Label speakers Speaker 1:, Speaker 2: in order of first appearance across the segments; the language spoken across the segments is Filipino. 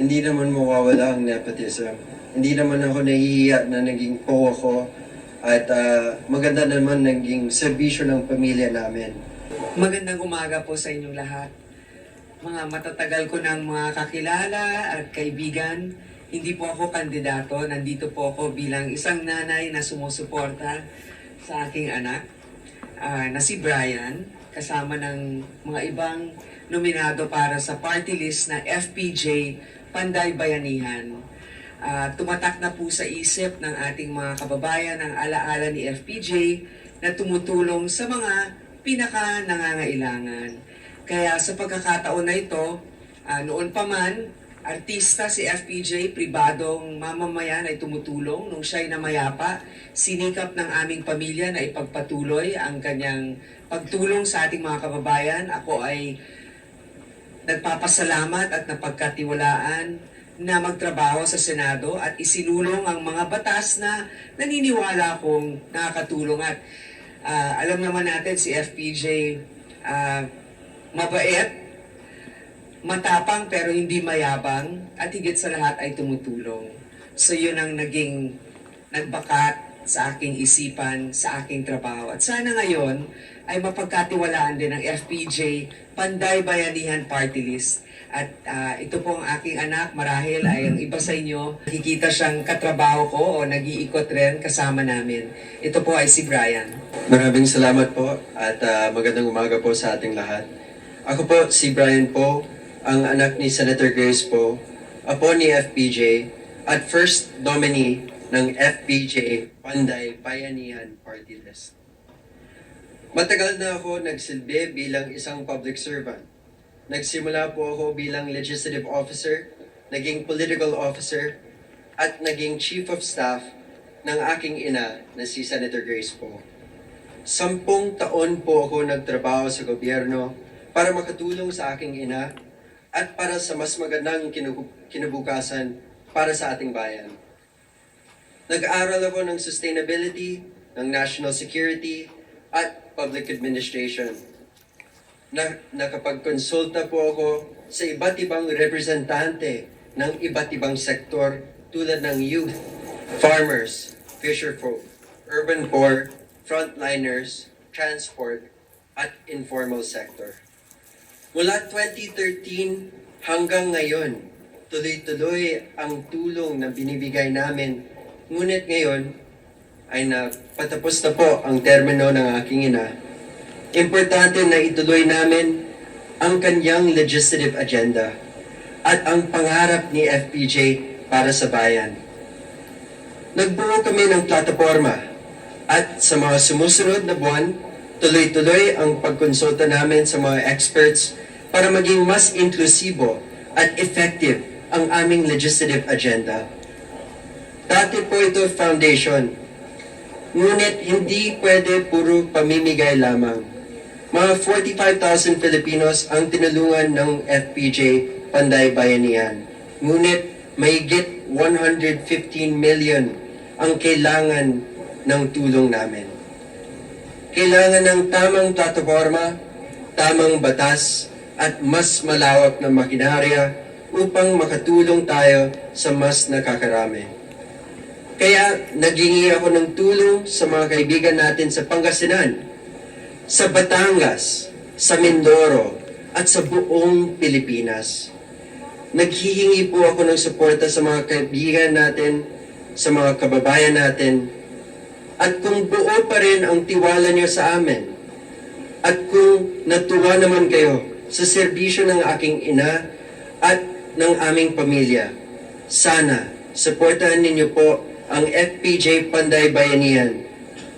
Speaker 1: Hindi naman mawawala ang nepotism. Hindi naman ako nahihiya na naging po ako at maganda naman naging serbisyo ng pamilya namin.
Speaker 2: Magandang umaga po sa inyong lahat. Mga matatagal ko ng mga kakilala at kaibigan, hindi po ako kandidato. Nandito po ako bilang isang nanay na sumusuporta sa aking anak na si Brian, kasama ng mga ibang nominado para sa party list na FPJ Panday Bayanihan. Tumatak na po sa isip ng ating mga kababayan ang alaala ni FPJ na tumutulong sa mga pinaka-nangangailangan. Kaya sa pagkakataon na ito, noon pa man, artista si FPJ, pribadong mamamayan ay tumutulong. Nung siya'y namayapa, sinikap ng aming pamilya na ipagpatuloy ang kanyang pagtulong sa ating mga kababayan. Ako ay nagpapasalamat at napagkatiwalaan na magtrabaho sa Senado at isinulong ang mga batas na naniniwala kong nakakatulong. At alam naman natin si FPJ mabait, matapang pero hindi mayabang, at higit sa lahat ay tumutulong. So yun ang naging nagbakat sa aking isipan, sa aking trabaho. At sana ngayon ay mapagkatiwalaan din ng FPJ Panday Bayanihan Party List. At ito po ang aking anak, marahil ay ang iba sa inyo, nakikita siyang katrabaho ko o nag-iikot rin kasama namin. Ito po ay si Brian.
Speaker 1: Maraming salamat po at magandang umaga po sa ating lahat. Ako po si Brian po, ang anak ni Senator Grace po, apo ni FPJ at first nominee ng FPJ Panday Bayanihan Party List. Matagal na ako nagsilbi bilang isang public servant. Nagsimula po ako bilang legislative officer, naging political officer, at naging chief of staff ng aking ina na si Senator Grace po. 10 taon po ako nagtrabaho sa gobyerno para makatulong sa aking ina at para sa mas magandang kinabukasan para sa ating bayan. Nag-aral ako ng sustainability, ng national security, at public administration. Nakapag-konsulta po ako sa iba't ibang representante ng iba't ibang sektor tulad ng youth, farmers, fisherfolk, urban poor, frontliners, transport, at informal sector. Mula 2013 hanggang ngayon, tuloy-tuloy ang tulong na binibigay namin. Ngunit ngayon ay napatapos na po ang termino ng aking ina. Importante na ituloy namin ang kanyang legislative agenda at ang pangarap ni FPJ para sa bayan. Nagbuo kami ng plataforma at sa mga sumusunod na buwan, tuloy-tuloy ang pagkonsulta namin sa mga experts para maging mas inklusibo at effective ang aming legislative agenda. Dati po ito foundation, ngunit hindi pwede puro pamimigay lamang. Mga 45,000 Filipinos ang tinulungan ng FPJ Panday Bayanihan. Ngunit mahigit 115 million ang kailangan ng tulong namin. Kailangan ng tamang plataforma, tamang batas, at mas malawak na makinarya upang makatulong tayo sa mas nakakarami. Kaya naghingi ako ng tulong sa mga kaibigan natin sa Pangasinan, sa Batangas, sa Mindoro, at sa buong Pilipinas. Naghihingi po ako ng suporta sa mga kaibigan natin, sa mga kababayan natin, at kung buo pa rin ang tiwala niyo sa amin, at kung natuwa naman kayo sa serbisyo ng aking ina at ng aming pamilya, sana suportahan ninyo po ang FPJ Panday Bayanihan.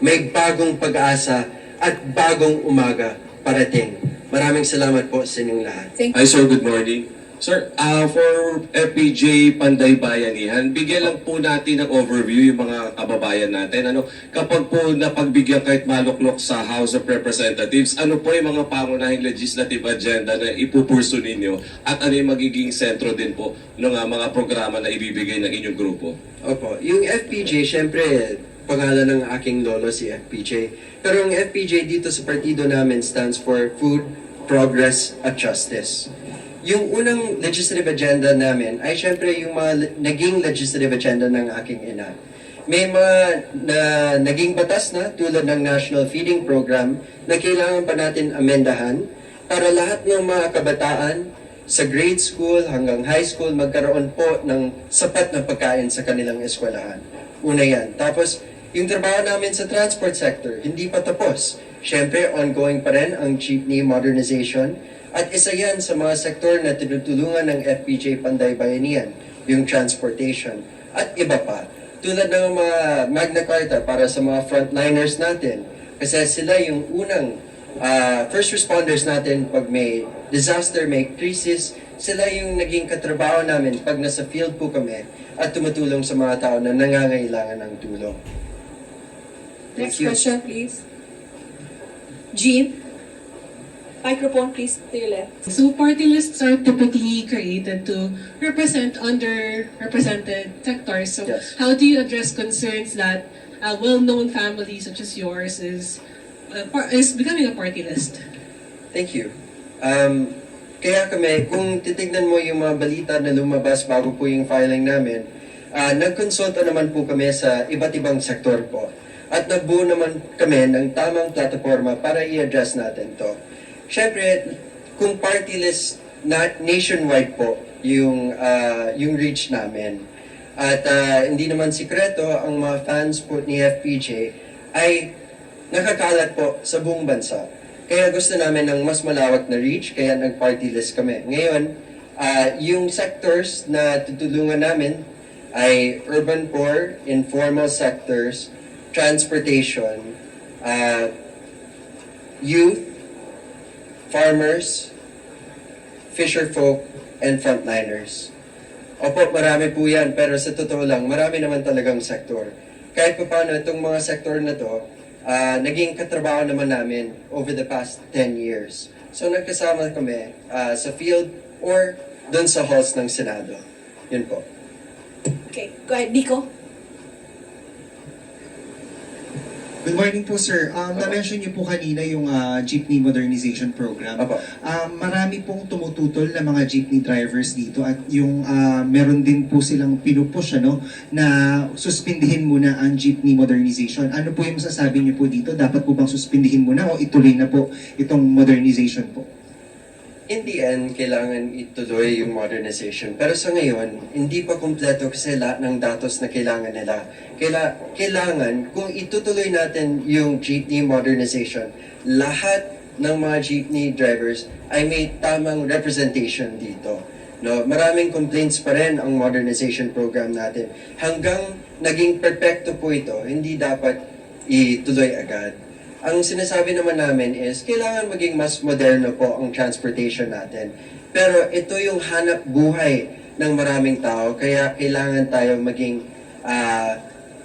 Speaker 1: May bagong pag-asa at bagong umaga parating. Maraming salamat po sa inyong lahat.
Speaker 3: Hi sir, good morning. Sir, for FPJ Panday Bayanihan, bigyan lang po natin ng overview yung mga kababayan natin. Kapag po napagbigyan kahit maluklok sa House of Representatives, ano po yung mga pangunahing legislative agenda na ipupurso ninyo at ano yung magiging sentro din po ng mga programa na ibibigay ng inyong grupo?
Speaker 1: Opo, yung FPJ, syempre, pangalan ng aking lolo si FPJ. Pero ang FPJ dito sa partido namin stands for Food, Progress, at Justice. yung unang legislative agenda namin ay syempre yung mga naging legislative agenda ng aking ina. May mga naging batas na tulad ng National Feeding Program na kailangan pa natin amendahan para lahat ng mga kabataan sa grade school hanggang high school magkaroon po ng sapat na pagkain sa kanilang eskwelahan. Una yan. Tapos, yung trabaho namin sa transport sector, hindi pa tapos. Siyempre, ongoing pa rin ang jeepney modernization. At isa yan sa mga sektor na tinutulungan ng FPJ Panday Bayanihan, yung transportation. At iba pa. Tulad ng mga Magna Carta para sa mga frontliners natin. Kasi sila yung unang first responders natin pag may disaster, may crisis. Sila yung naging katrabaho namin pag nasa field po kami at tumutulong sa mga tao na nangangailangan ng tulong.
Speaker 4: Next
Speaker 1: Thank you.
Speaker 4: question, please. Jean. Microphone, please, to your left.
Speaker 5: So party lists are typically created to represent underrepresented sectors. So
Speaker 1: Yes.
Speaker 5: how do you address concerns that a well-known family such as yours is becoming a party list?
Speaker 1: Thank you. Kaya kami, kung titignan mo yung mga balita na lumabas bago po yung filing namin, nagkonsulta naman po kami sa iba't ibang sektor po. At nagbuo naman kami ng tamang plataforma para i-address natin to. Siyempre, kung party list nationwide po yung reach namin. At hindi naman sikreto, ang mga fans po ni FPJ ay nakakalat po sa buong bansa. Kaya gusto namin ng mas malawak na reach, kaya nag-party list kami. Ngayon, yung sectors na tutulungan namin ay urban poor, informal sectors, transportation, youth, farmers, fisherfolk, and frontliners. Opo, marami po yan, pero sa totoo lang, marami naman talagang sektor. Kahit pa paano, itong mga sektor na to, naging katrabaho naman namin over the past 10 years. So nagkasama kami sa field or doon sa halls ng Senado. Yun po.
Speaker 4: Okay, go ahead, Nico.
Speaker 6: Good morning po, sir. Na-mention niyo po kanina yung jeepney modernization program.
Speaker 1: Apo.
Speaker 6: Marami pong tumututol na mga jeepney drivers dito at yung meron din po silang pinupush na suspindihin muna ang jeepney modernization. Ano po yung masasabi niyo po dito? Dapat po bang suspindihin muna o ituloy na po itong modernization po?
Speaker 1: In the end, kailangan ituloy yung modernization. Pero sa ngayon, hindi pa kumpleto kasi lahat ng datos na kailangan nila. Kailangan, kung itutuloy natin yung jeepney modernization, lahat ng mga jeepney drivers ay may tamang representation dito. No, maraming complaints pa rin ang modernization program natin. Hanggang naging perfecto po ito, hindi dapat ituloy agad. Ang sinasabi naman namin is, kailangan maging mas moderno po ang transportation natin. Pero ito yung hanap buhay ng maraming tao, kaya kailangan tayo maging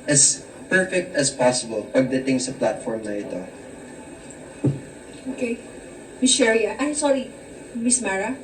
Speaker 1: as perfect as possible pagdating sa platform na ito.
Speaker 4: Okay. Miss Sherry. Sorry. Miss Mara.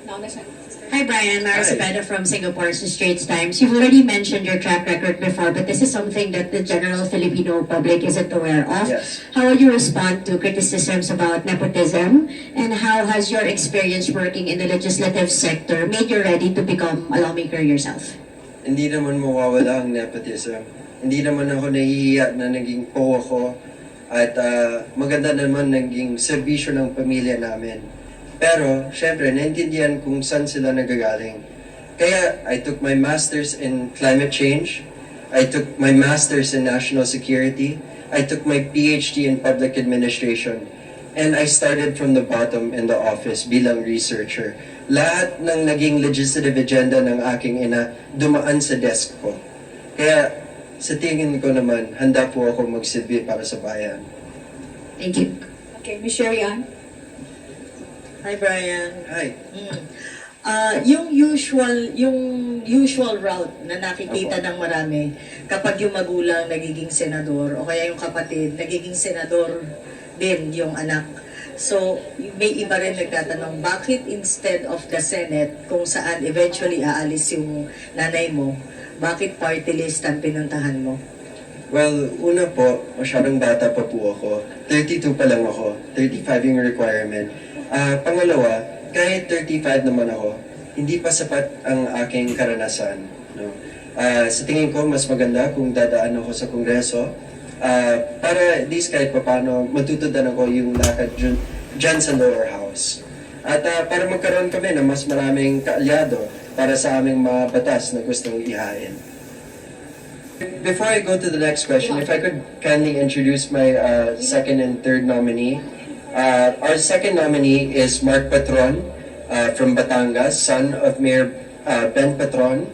Speaker 4: Nauna siya.
Speaker 7: Hi Brian, Mara
Speaker 1: Hi.
Speaker 7: Cepeda from Singapore Straits Times. You've already mentioned your track record before, but this is something that the general Filipino public isn't aware of.
Speaker 1: Yes.
Speaker 7: How will you respond to criticisms about nepotism, and how has your experience working in the legislative sector made you ready to become a lawmaker yourself?
Speaker 1: Hindi naman mawawala ang nepotism. Hindi naman ako nahihiya na naging po ako at maganda naman naging serbisyo ng pamilya namin. Pero, syempre, naintindihan kung saan sila nagagaling. Kaya, I took my master's in climate change. I took my master's in national security. I took my PhD in public administration. And I started from the bottom in the office bilang researcher. Lahat ng naging legislative agenda ng aking ina dumaan sa desk ko. Kaya, sa tingin ko naman, handa po ako magsilbi para sa bayan.
Speaker 7: Thank you.
Speaker 4: Okay, Miss Sherry Ann.
Speaker 8: Hi Brian.
Speaker 1: Hi.
Speaker 8: Yung usual route na nakikita ng marami kapag yung magulang nagiging senador o kaya yung kapatid nagiging senador din yung anak. So, may iba rin nagtatanong, bakit instead of the Senate, kung saan eventually aalis yung nanay mo, bakit party list ang pinuntahan mo?
Speaker 1: Well, una po, masyadong bata pa po ako. 32 pa lang ako. 35 yung requirement. Pangalawa, kahit 35 naman ako, hindi pa sapat ang aking karanasan. No? Sa tingin ko, mas maganda kung dadaan ako sa Kongreso para at least kahit paano matutudan ako yung lakad dyan sa lower house. At para magkaroon kami ng mas maraming kaalyado para sa aming mga batas na gustong ihain. Before I go to the next question, if I could kindly introduce my second and third nominee. Our second nominee is Mark Patron from Batangas, son of Mayor Ben Patron.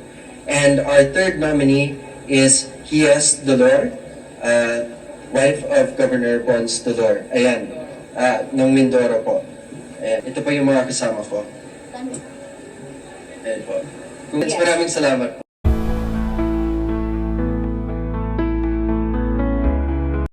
Speaker 1: And our third nominee is Hias Dolor, wife of Governor Bons Dolor. Ayan, ng Mindoro po. Ayan, ito po yung mga kasama ko. Ayan po. Maraming salamat po.